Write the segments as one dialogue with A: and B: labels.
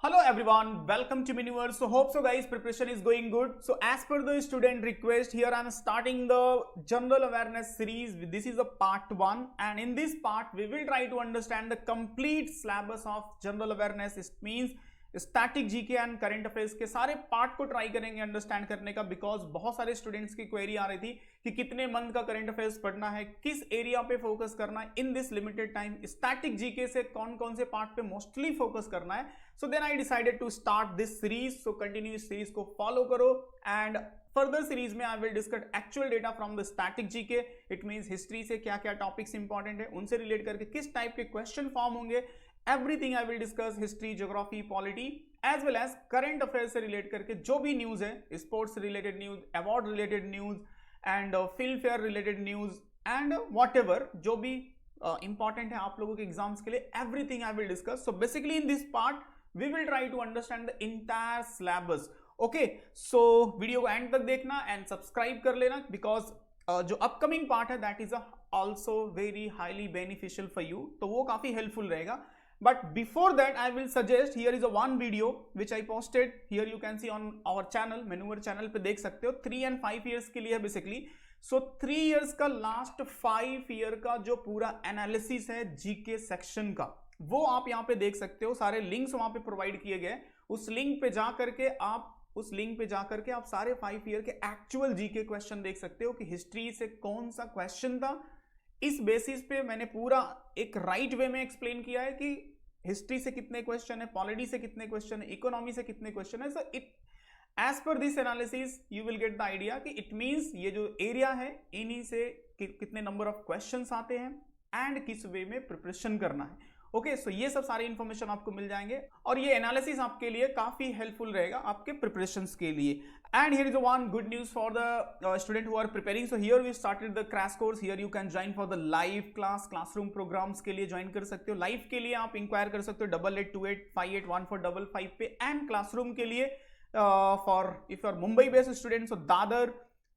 A: Hello everyone, welcome to Miniverse. So hope so guys, preparation is going good. So as per the student request, here I am starting the general awareness series. This is a part 1 and in this part we will try to understand the complete syllabus of general awareness. It means static GK and current affairs के सारे part को try करेंगे understand करने का, because बहुत सारे students की query आ रही थी कि कितने मंथ का करंट अफेयर्स पढ़ना है, किस एरिया पे फोकस करना है in this limited time, static GK से कौन कौन से पार्ट पे मोस्टली फोकस करना है. So then I decided to start this series. So continue इस सीरीज को फॉलो करो एंड फर्दर सीरीज में I will discuss actual data from the static GK. It means history से क्या क्या टॉपिक्स इंपॉर्टेंट है, उनसे रिलेट करके किस टाइप के क्वेश्चन फॉर्म होंगे, everything I will discuss. History, geography, polity as well as current affair से रिलेट करके जो भी न्यूज है, sports related news, award related news and Filmfare related news and whatever जो भी इंपॉर्टेंट है आप लोगों के एग्जाम्स के लिए, everything I will discuss. So basically in this part we will try to understand the entire syllabus. Okay, so video को end तक देखना एंड सब्सक्राइब कर लेना, बिकॉज जो अपकमिंग पार्ट है that is also very highly beneficial for you, तो वो काफी हेल्पफुल रहेगा. But before that, I will suggest here is a one video which I posted. Here you can see on our channel, Miniverse channel पे देख सकते हो. 3 and 5 years के लिए है basically. So 3 years का last 5 year का जो पूरा analysis है GK section का, वो आप यहाँ पे देख सकते हो. सारे links वहाँ पे provide किए गए. उस link पे जा करके आप सारे 5 year के actual GK question देख सकते हो कि history से कौन सा question था. इस बेसिस पे मैंने पूरा एक राइट वे में एक्सप्लेन किया है कि हिस्ट्री से कितने क्वेश्चन है, पॉलिटी से कितने क्वेश्चन है, इकोनॉमी से कितने क्वेश्चन है. So it as per this analysis you will get the idea कि इट मींस ये जो एरिया है इन्हीं से कितने नंबर ऑफ क्वेश्चंस आते हैं एंड किस वे में प्रिपरेशन करना है. ओके, सो ये सब सारे इंफॉर्मेशन आपको मिल जाएंगे और ये एनालिसिस आपके लिए काफी हेल्पफुल रहेगा आपके प्रिपरेशंस के लिए. And here is a one good news for the student who are preparing. So here we started the crash course. Here you can join for the live class, classroom programs के लिए join कर सकते हो. Live के लिए आप inquire कर सकते हो 8828581455 पे, and classroom के लिए for if you are Mumbai based students, so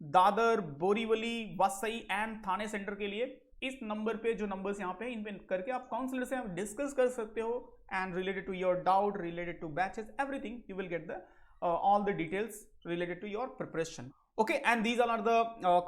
A: Dadar, Borivali, Vasai and Thane centre के लिए इस नंबर पे, जो नंबर्स यहाँ पे इन पे करके आप काउंसलर से आप डिस्कस कर सकते हो and related to your doubt, related to batches, everything you will get the all the details related to your preparation. Okay, and these all are the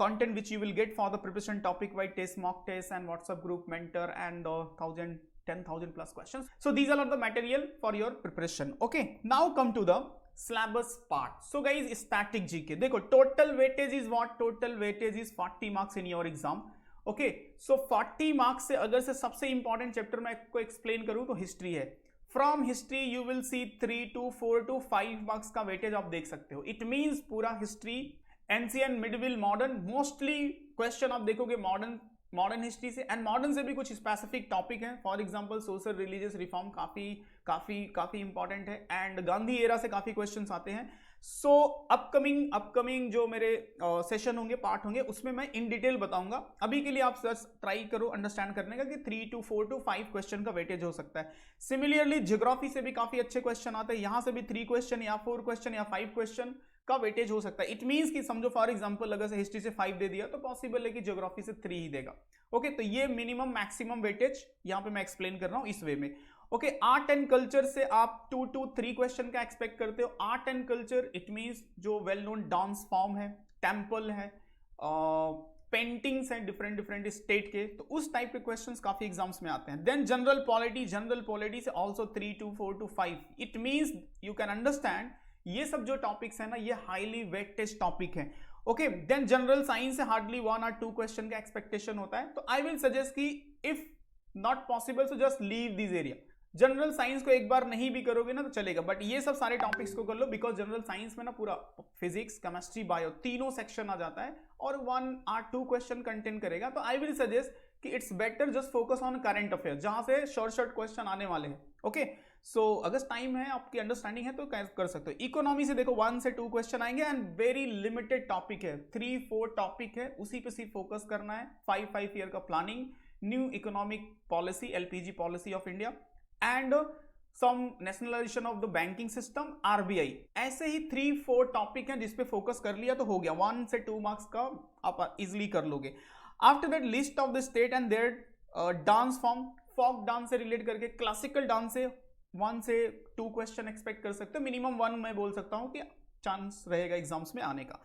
A: content which you will get for the preparation topic wise test, mock test and WhatsApp group, mentor and 10,000 plus questions. So these all are the material for your preparation. Okay, now come to the syllabus part. So guys, static GK देखो, total weightage is what? Total weightage is 40 marks in your exam. Okay, so 40 marks से अगर से सबसे important chapter मैं आपको explain करूँ तो history है. From history you will C 3 to 4 to 5 marks का वेटेज आप देख सकते हो. इट मींस पूरा history, ancient, medieval, modern, mostly question आप देखोगे मॉडर्न हिस्ट्री से, एंड मॉडर्न से भी कुछ स्पेसिफिक टॉपिक है. For example social religious reform काफी इंपॉर्टेंट है एंड गांधी एरा से काफी क्वेश्चंस आते हैं. सो अपकमिंग जो मेरे सेशन होंगे, पार्ट होंगे, उसमें मैं इन डिटेल बताऊंगा. अभी के लिए आप ट्राई करो अंडरस्टैंड करने का कि 3 to 4 to 5 क्वेश्चन का वेटेज हो सकता है. सिमिलरली ज्योग्राफी से भी काफी अच्छे क्वेश्चन आते हैं. यहां से भी 3 क्वेश्चन या 4 क्वेश्चन या 5 क्वेश्चन का वेटेज हो सकता है. इट मींस कि समझो फॉर एग्जांपल अगर से हिस्ट्री से 5 दे दिया तो पॉसिबल है कि ज्योग्राफी से 3 ही देगा. ओके, तो ये मिनिमम मैक्सिमम वेटेज यहां पे मैं एक्सप्लेन कर रहा हूं इस वे में. ओके, आर्ट एंड कल्चर से आप 2 to 3 क्वेश्चन का एक्सपेक्ट करते हो. Art and culture it means जो वेल नोन डांस फॉर्म है, टेम्पल है, पेंटिंग्स हैं डिफरेंट स्टेट के, तो उस टाइप के क्वेश्चंस काफी एग्जाम्स में आते हैं. देन जनरल पॉलिटी से also 3 to 4 to 5. It means you can understand ये सब जो टॉपिक्स है ना, ये हाईली वेटेज टॉपिक है. ओके, देन जनरल साइंस से हार्डली 1 or 2 क्वेश्चन का एक्सपेक्टेशन होता है. तो आई विल सजेस्ट कि if not possible so just leave this area. General science को एक बार नहीं भी करोगे ना तो चलेगा, बट ये सब सारे टॉपिक्स को कर लो, बिकॉज जनरल साइंस में ना पूरा फिजिक्स, केमिस्ट्री, बायो तीनों सेक्शन आ जाता है और 1 or 2 क्वेश्चन कंटेन करेगा. तो आई विल सजेस्ट कि it's better just focus on current affair, जहां से शॉर्ट क्वेश्चन आने वाले हैं. ओके, सो अगर टाइम है, आपकी अंडरस्टैंडिंग है तो कर सकते हो. इकोनॉमी से देखो 1 से 2 क्वेश्चन आएंगे एंड वेरी लिमिटेड टॉपिक है, 3-4 टॉपिक है, उसी पे सिर्फ फोकस करना है. 5 ईयर का planning, new economic policy, LPG policy of India and some nationalisation of the banking system, RBI. ऐसे ही 3-4 टॉपिक हैं जिसपे फोकस कर लिया तो हो गया. 1 से 2 मार्क्स का आप इजिली कर लोगे. After that list of the state and their dance form, folk dance से रिलेट करके क्लासिकल डांस से 1 से 2 क्वेश्चन एक्सपेक्ट कर सकते हो, मिनिमम 1 मैं बोल सकता हूं कि चांस रहेगा एग्जाम्स में आने का।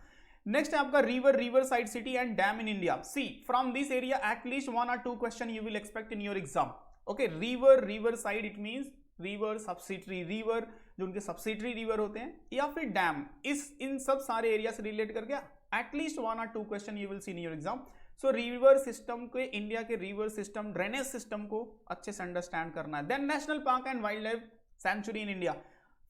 A: नेक्स्ट है आपका river side city and dam in India. See from this area at least 1 or 2 question you will expect in your exam. Okay, river side it means river subsidiary river, जो उनके subsidiary river होते हैं, या फिर dam, इन सब सारे area से relate करके at least 1 or 2 question you will see in your exam. So river system के, इंडिया के रिवर सिस्टम, ड्रेनेज सिस्टम को अच्छे से अंडरस्टैंड करना है। Then national park and wildlife sanctuary in India,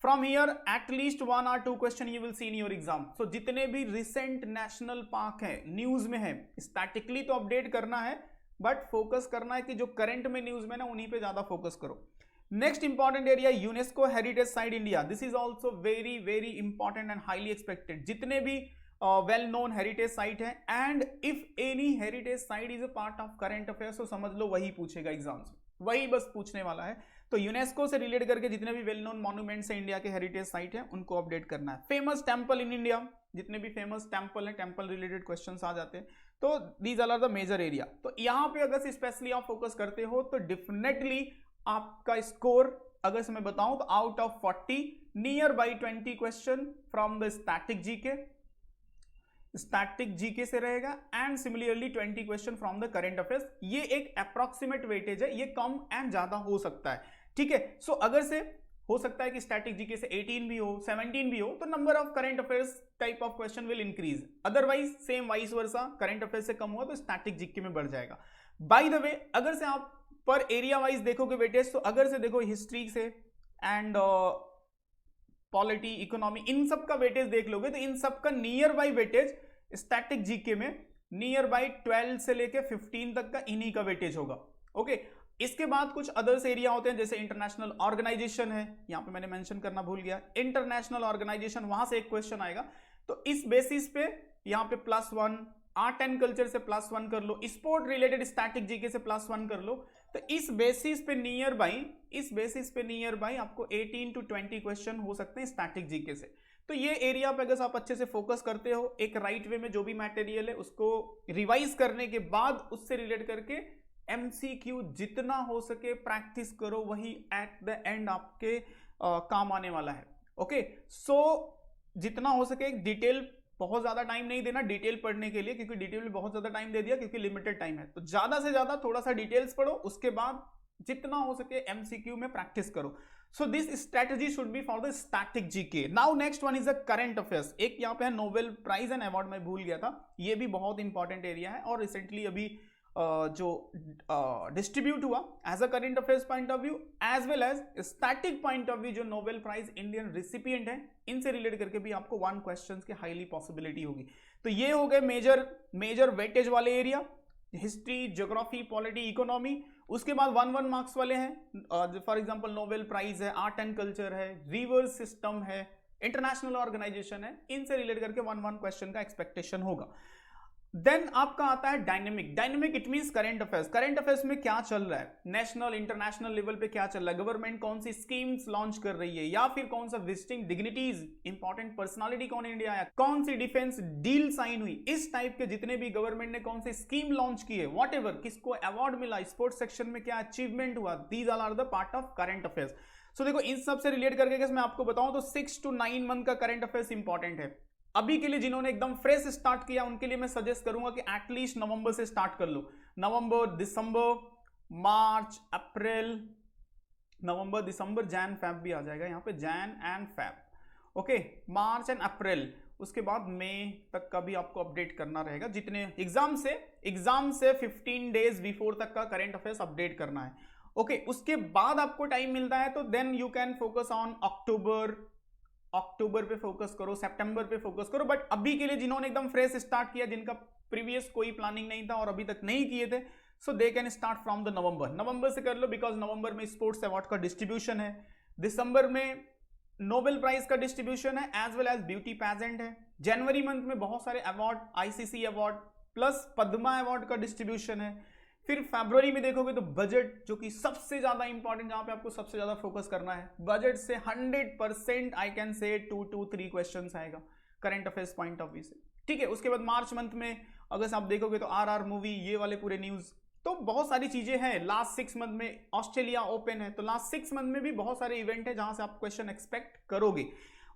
A: from here at least 1 or 2 question you will see in your exam. So जितने भी recent national park है, न्यूज में है, स्टैटिकली तो अपडेट करना है, बट फोकस करना है कि जो करंट में न्यूज में ना उन्हीं पे ज्यादा फोकस करो। Next important area UNESCO heritage site India, this is also very very important and highly expected. जितने भी वेल नोन हेरिटेज साइट है, and if any heritage site is a part of current affairs, तो समझ लो वही पूछेगा exams में, वही बस पूछने वाला है। तो यूनेस्को से रिलेट करके जितने भी वेल नोन मॉन्यूमेंट्स है इंडिया के, हेरिटेज साइट है, उनको अपडेट करना है। फेमस टेम्पल इन इंडिया, जितने भी फेमस टेम्पल है, टेम्पल रिलेटेड क्वेश्चंस आ जाते हैं, तो these are the major area. तो यहाँ पे अगर स्पेशली आप फोकस करते हो तो डेफिनेटली आपका स्कोर अगर से मैं बताऊं तो out of 40 near by 20 question from the static GK से रहेगा, and similarly 20 question from the current affairs. ये एक अप्रॉक्सीमेट वेटेज है, ये कम एंड ज्यादा हो सकता है, ठीक है। सो अगर से हो सकता है कि स्टैटिक जीके से 18 भी हो, 17 भी हो, तो number of current affairs type of question will increase. Otherwise same vice versa, current affairs से कम हुआ तो स्टैटिक जीके में बढ़ जाएगा। बाय द वे, अगर से आप पर एरिया वाइज देखोगे वेटेज, तो अगर से देखो हिस्ट्री से एंड पॉलिटी, इकोनॉमी, इन सब का वेटेज देख लोगे तो इन सब का near by weightage static GK में नियर बाई 12 से लेके 15 तक का इन्हीं का वेटेज होगा। ओके, इसके बाद कुछ अदर्स एरिया होते हैं, जैसे इंटरनेशनल ऑर्गेनाइजेशन है, यहां पे मैंने मेंशन करना भूल गया, इंटरनेशनल ऑर्गेनाइजेशन, वहां से एक क्वेश्चन आएगा, तो इस बेसिस पे यहां पे +1, आर्ट एंड कल्चर से +1 कर लो, स्पोर्ट रिलेटेड स्टैटिक जीके से +1 कर लो, तो इस बेसिस पे नियर बाई आपको 18 to 20 क्वेश्चन हो सकते हैं स्टैटिक जीके से। तो ये एरिया पे अगर आप अच्छे से फोकस करते हो, एक राइट वे में जो भी मटेरियल है उसको रिवाइज करने के बाद उससे रिलेट करके एमसीक्यू जितना हो सके प्रैक्टिस करो, वही एट द एंड आपके काम आने वाला है। ओके, सो जितना हो सके डिटेल, बहुत ज्यादा टाइम नहीं देना डिटेल पढ़ने के लिए, क्योंकि डिटेल में बहुत ज्यादा टाइम दे दिया क्योंकि लिमिटेड टाइम है, तो ज्यादा से ज्यादा थोड़ा सा डिटेल्स पढ़ो, उसके बाद जितना हो सके एमसीक्यू में प्रैक्टिस करो। So this strategy should be for the static GK. Now next one is the current affairs. एक यहाँ पे है नोबेल प्राइज एंड अवार्ड, मैं भूल गया था, ये भी बहुत इंपॉर्टेंट एरिया है और रिसेंटली अभी जो डिस्ट्रीब्यूट हुआ as a current affairs point of view as well as static point of view, जो नोबेल प्राइज इंडियन रिसिपिएंट है, इनसे रिलेट करके भी आपको 1 क्वेश्चन की हाईली पॉसिबिलिटी होगी। तो ये हो गए मेजर वेटेज वाले area, history, geography, polity, economy. उसके बाद 1 मार्क्स वाले हैं, फॉर एग्जांपल नोबेल प्राइज है, आर्ट एंड कल्चर है, रिवर सिस्टम है, इंटरनेशनल ऑर्गेनाइजेशन है, इनसे रिलेट करके 1 क्वेश्चन का एक्सपेक्टेशन होगा। देन आपका आता है dynamic it means current affairs में क्या चल रहा है, नेशनल इंटरनेशनल लेवल पे क्या चल रहा है, गवर्नमेंट कौन सी स्कीम्स लॉन्च कर रही है, या फिर कौन सा विजिटिंग डिग्निटीज, इंपॉर्टेंट पर्सनालिटी कौन इंडिया आया, कौन सी डिफेंस डील साइन हुई, इस टाइप के जितने भी गवर्नमेंट ने कौन सी स्कीम लॉन्च की है, व्हाटएवर, किसको अवार्ड मिला, स्पोर्ट्स सेक्शन में क्या अचीवमेंट हुआ, these all are the part of current affairs. So देखो इन सब से रिलेट करके मैं आपको बताऊं तो 6 to 9 मंथ का करंट अफेयर्स इंपॉर्टेंट है। अभी के लिए जिन्होंने एकदम फ्रेश स्टार्ट किया उनके लिए मैं सजेस्ट करूंगा कि एटलीस्ट नवंबर से स्टार्ट कर लो। नवंबर, दिसंबर, मार्च, अप्रैल, नवंबर, दिसंबर, जैन, फेब भी आ जाएगा यहाँ पे, Jain and Feb, okay, March and April. उसके बाद मई तक का भी आपको अपडेट करना रहेगा, जितने एग्जाम से 15 डेज बिफोर तक का करंट अफेयर्स अपडेट करना है। ओके, उसके बाद आपको टाइम मिलता है तो then you can focus on October पे फोकस करो, सितंबर पे फोकस करो। बट अभी के लिए जिन्होंने एकदम फ्रेश स्टार्ट किया, जिनका प्रीवियस कोई प्लानिंग नहीं था और अभी तक नहीं किए थे, so they can start from the November से कर लो, बिकॉज नवंबर में स्पोर्ट्स अवार्ड का डिस्ट्रीब्यूशन है, दिसंबर में नोबेल प्राइज का डिस्ट्रीब्यूशन है, as well as beauty pageant है, जनवरी मंथ में बहुत सारे award, ICC award plus Padma award का डिस्ट्रीब्यूशन है, फिर फरवरी में देखोगे तो बजट, जो कि सबसे ज्यादा इंपॉर्टेंट, जहां पे आपको सबसे ज्यादा फोकस करना है, बजट से 100% आई कैन से 2 to 3 क्वेश्चन आएगा current affairs point of view से, ठीक है। उसके बाद मार्च मंथ में अगर आप देखोगे तो आरआर मूवी, ये वाले पूरे न्यूज, तो बहुत सारी चीजें हैं। लास्ट 6 मंथ में ऑस्ट्रेलिया ओपन है, तो लास्ट 6 मंथ में भी बहुत सारे इवेंट है जहां से आप क्वेश्चन एक्सपेक्ट करोगे।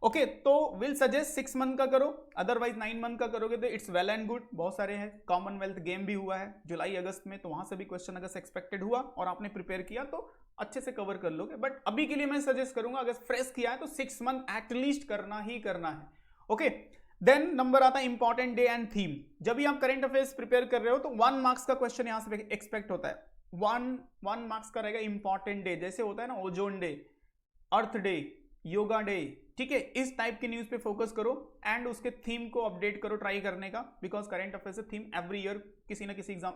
A: ओके, तो विल सजेस्ट 6 मंथ का करो, अदरवाइज 9 मंथ का करोगे तो इट्स वेल एंड गुड। बहुत सारे हैं, कॉमनवेल्थ गेम भी हुआ है जुलाई अगस्त में, तो वहां से भी क्वेश्चन अगर एक्सपेक्टेड हुआ और आपने प्रिपेयर किया तो अच्छे से कवर कर लोगे। बट अभी के लिए मैं सजेस्ट करूंगा अगर फ्रेश किया है तो 6 मंथ एटलीस्ट करना ही करना है। ओके, देन नंबर आता है इंपॉर्टेंट डे एंड थीम। जब भी आप करंट अफेयर्स प्रिपेयर कर रहे हो तो 1 मार्क्स का क्वेश्चन यहां से एक्सपेक्ट होता है। 1 मार्क्स का रहेगा इंपॉर्टेंट डे, जैसे होता है ना ओजोन डे, अर्थ डे, योगा डे, ठीक है, इस टाइप की न्यूज पे फोकस करो एंड उसके थीम को अपडेट करो ट्राई करने का, because current affairs theme every year किसी ना किसी एग्जाम,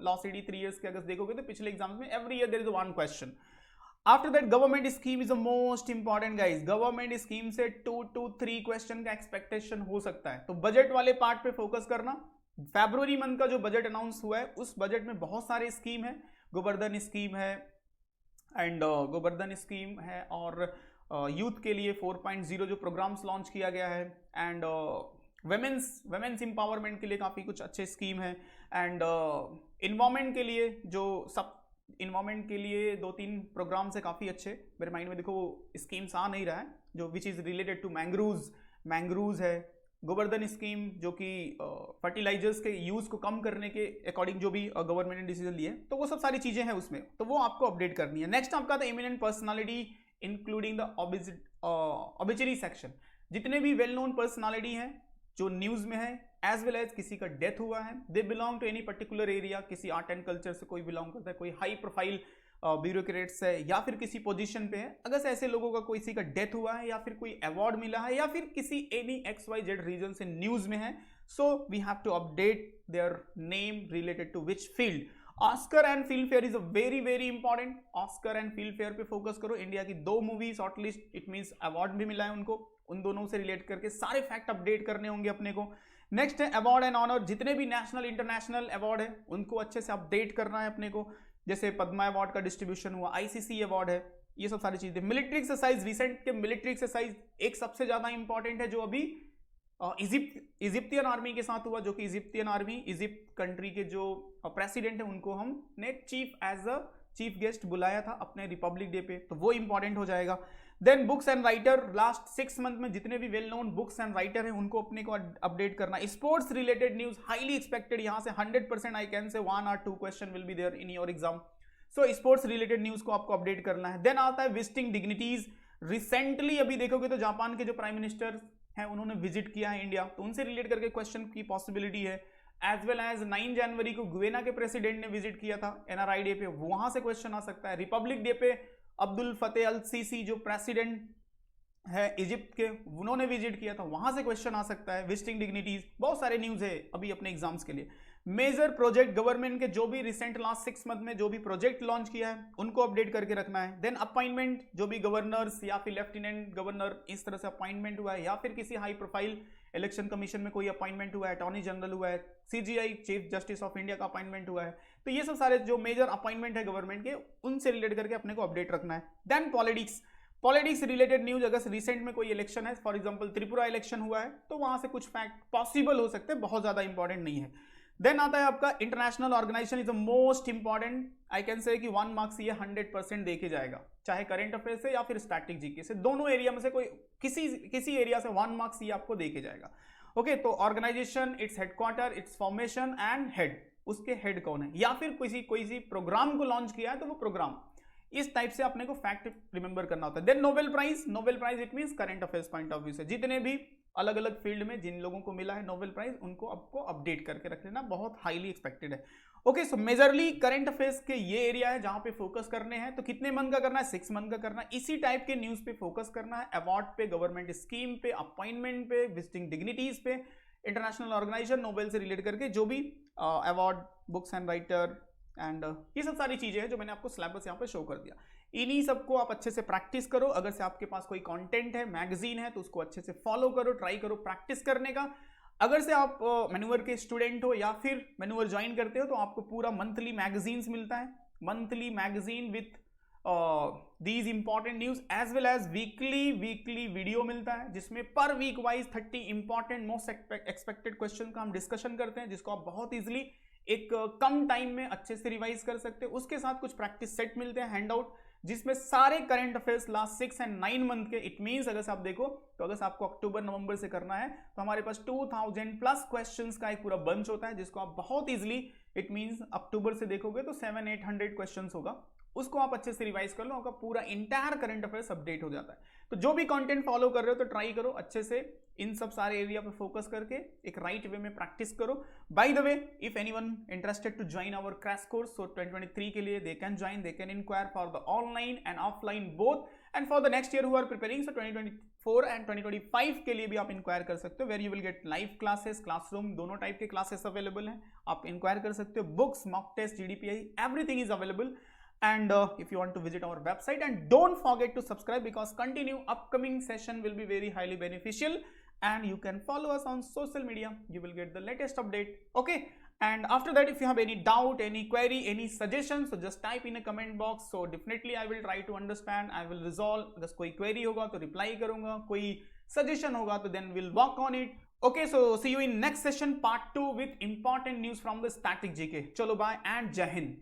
A: लॉ सीडी 3 इयर्स के अगर देखोगे तो पिछले एग्जाम्स में every year there is 1 question. After that government scheme is the most important guys. Government scheme से 2 to 3 क्वेश्चन का एक्सपेक्टेशन हो सकता है, तो बजट वाले पार्ट पे फोकस करना। फरवरी मंथ का जो बजट अनाउंस हुआ है उस बजट में बहुत सारे स्कीम है, गोवर्धन स्कीम है एंड गोवर्धन स्कीम है, और यूथ के लिए 4.0 जो प्रोग्राम्स लॉन्च किया गया है, एंड वेमेंस एम्पावरमेंट के लिए काफ़ी कुछ अच्छे स्कीम है, एंड इन्वायरमेंट के लिए जो सब इन्वायरमेंट के लिए 2-3 प्रोग्राम्स है काफ़ी अच्छे। मेरे माइंड में देखो स्कीम्स आ नहीं रहा है जो which is related to mangroves है, गोवर्धन स्कीम जो कि फर्टिलाइजर्स के यूज़ को कम करने के अकॉर्डिंग जो भी गवर्नमेंट ने डिसीजन लिए, तो वो सब सारी चीज़ें हैं उसमें, तो वो आपको अपडेट करनी है। नेक्स्ट आपका था eminent personality including the ऑबिचरी section. जितने भी वेल नोन पर्सनालिटी हैं जो न्यूज़ में है, एज वेल एज किसी का डेथ हुआ है, they belong to any particular area, किसी आर्ट एंड कल्चर से कोई बिलोंग करता है, कोई हाई प्रोफाइल ब्यूरोक्रेट्स है या फिर किसी पोजीशन पे है, अगर से ऐसे लोगों का किसी का डेथ हुआ है या फिर कोई अवार्ड मिला है या फिर किसी एनी XYZ रीजन से न्यूज में है, so we have to update their name related to which field. Oscar and Filmfare is a very very important. Oscar and Filmfare पे फोकस करो। इंडिया की 2 movie shortlist, it means award भी मिला है उनको, उन दोनों से रिलेट करके सारे फैक्ट अपडेट करने होंगे अपने को। नेक्स्ट है अवार्ड एंड ऑनर। जितने भी नेशनल इंटरनेशनल अवार्ड है उनको अच्छे से अपडेट करना है अपने को, जैसे पद्मा अवार्ड का डिस्ट्रीब्यूशन हुआ, ICC अवार्ड है, ये सब सारी चीजें। मिलिट्री एक्सरसाइज, रिसेंट के मिलिट्री एक्सरसाइज एक सबसे ज्यादा इंपॉर्टेंट है जो अभी इजिप्तियन आर्मी के साथ हुआ, जो कि इजिप्तियन आर्मी, इजिप्ट कंट्री के जो प्रेसिडेंट है उनको हमने एज अ चीफ गेस्ट बुलाया था अपने रिपब्लिक डे पे, तो वो इंपॉर्टेंट हो जाएगा। Then books and writer, last 6 month में जितने भी well known books and writer हैं उनको अपने को अपडेट करना। Sports related news highly expected, यहां से 100% I can say 1 or 2 question will be there in your exam, so sports related news को आपको अपडेट करना है। देन आता है विजिटिंग डिग्निटीज। रिसेंटली अभी देखोगे तो जापान के जो प्राइम मिनिस्टर हैं उन्होंने विजिट किया है इंडिया, तो उनसे रिलेट करके क्वेश्चन की पॉसिबिलिटी है। एज वेल एज 9 जनवरी को गुवेना के प्रेसिडेंट ने विजिट किया था NRI डे पे, वहां से क्वेश्चन आ सकता है। रिपब्लिक डे पे अब्दुल फतेह अल सीसी जो प्रेसिडेंट है इजिप्ट के, उन्होंने विजिट किया था, वहां से क्वेश्चन आ सकता है। विजिटिंग डिग्निटीज, बहुत सारे न्यूज है अभी अपने एग्जाम्स के लिए। मेजर प्रोजेक्ट, गवर्नमेंट के जो भी रिसेंट लास्ट 6 मंथ में जो भी प्रोजेक्ट लॉन्च किया है उनको अपडेट करके रखना है। देन अपॉइंटमेंट, जो भी गवर्नर्स या फिर लेफ्टिनेंट गवर्नर इस तरह से अपॉइंटमेंट हुआ है, या फिर किसी हाई प्रोफाइल इलेक्शन कमीशन में कोई अपॉइंटमेंट हुआ है, अटॉर्नी जनरल हुआ है, CGI chief justice of India का अपॉइंटमेंट हुआ है, तो ये सब सारे जो मेजर अपॉइंटमेंट है गवर्नमेंट के उनसे रिलेट करके अपने को अपडेट रखना है। देन पॉलिटिक्स रिलेटेड न्यूज, अगर रिसेंट में कोई इलेक्शन है, फॉर एग्जांपल त्रिपुरा इलेक्शन हुआ है, तो वहां से कुछ फैक्ट पॉसिबल हो सकते हैं, बहुत ज्यादा इंपॉर्टेंट नहीं है। देन आता है आपका international organisation is the most important. I can say कि 1 मार्क्स ये 100% देखे जाएगा, चाहे करंट अफेयर से या फिर स्टैटिक जीके से, दोनों एरिया में से कोई किसी एरिया से 1 मार्क्स ये आपको देखे जाएगा। ओके, तो organisation, its headquarter, its formation and head, उसके हेड कौन है, या फिर कोई प्रोग्राम को लॉन्च किया है तो वो प्रोग्राम, इस टाइप से अपने को फैक्ट रिमेंबर करना होता है। Then Nobel prize it means current affairs point of view से जितने भी अलग अलग फील्ड में जिन लोगों को मिला है नोबेल प्राइज, उनको आपको अपडेट करके रख लेना, बहुत हाईली एक्सपेक्टेड है। ओके, सो मेजरली करंट अफेयर्स के ये एरिया है जहां पे फोकस करने हैं। तो कितने मंथ का करना है? 6 मंथ का करना है। इसी टाइप के न्यूज पे फोकस करना है, अवार्ड पे, गवर्नमेंट स्कीम पे, अपॉइंटमेंट पे, विजिटिंग डिग्निटीज पे, इंटरनेशनल ऑर्गेनाइजेशन, नोबेल से रिलेट करके जो भी award, books and writer and ये सब सारी चीजें हैं जो मैंने आपको सिलेबस यहाँ पे शो कर दिया। इन्हीं सबको आप अच्छे से प्रैक्टिस करो। अगर से आपके पास कोई कंटेंट है, मैगजीन है, तो उसको अच्छे से फॉलो करो, ट्राई करो प्रैक्टिस करने का। अगर से आप मैन्यूवर के स्टूडेंट हो या फिर मैन्यूवर ज्वाइन करते हो, तो आपको पूरा मंथली मैगजीन्स मिलता है, monthly magazine with these important news as well as weekly video मिलता है, जिसमें पर week wise 30 important most expected question का हम डिस्कशन करते हैं, जिसको आप बहुत इजिली एक कम टाइम में अच्छे से रिवाइज कर सकते हैं। उसके साथ कुछ प्रैक्टिस सेट मिलते हैं हैंडआउट, जिसमें सारे current affairs last 6 and 9 month के। इट मींस अगर आप देखो तो अगर आपको अक्टूबर नवंबर से करना है तो हमारे पास 2000 प्लस क्वेश्चंस का एक पूरा बंच होता है, जिसको आप बहुत इजीली, इट मींस अक्टूबर से देखोगे तो 700-800 क्वेश्चंस होगा, उसको आप अच्छे से रिवाइज कर लो, आपका पूरा इंटायर करंट अफेयर्स अपडेट हो जाता है। तो जो भी कंटेंट फॉलो कर रहे हो तो ट्राई करो अच्छे से इन सब सारे एरिया पे फोकस करके एक राइट वे में प्रैक्टिस करो। By the way, if anyone interested to join our crash course, so 2023 के लिए they can join, they can inquire for the online and offline both, and for the next year who are preparing, so 2024 and 2025 के लिए भी आप inquire कर सकते हो, where you will get live classes, classroom, दोनों टाइप के classes available हैं, आप इंक्वायर कर सकते हो। Books, mock test, GDPI, everything is available. And if you want to visit our website, and don't forget to subscribe because continue upcoming session will be very highly beneficial, and you can follow us on social media, you will get the latest update. Okay, and after that if you have any doubt, any query, any suggestion, so just type in a comment box, so definitely I will try to understand, I will resolve. अगर कोई query होगा तो reply करूंगा, कोई suggestion होगा तो then we'll work on it. Okay, so see you in next session part 2 with important news from the static GK. चलो bye and जय हिंद।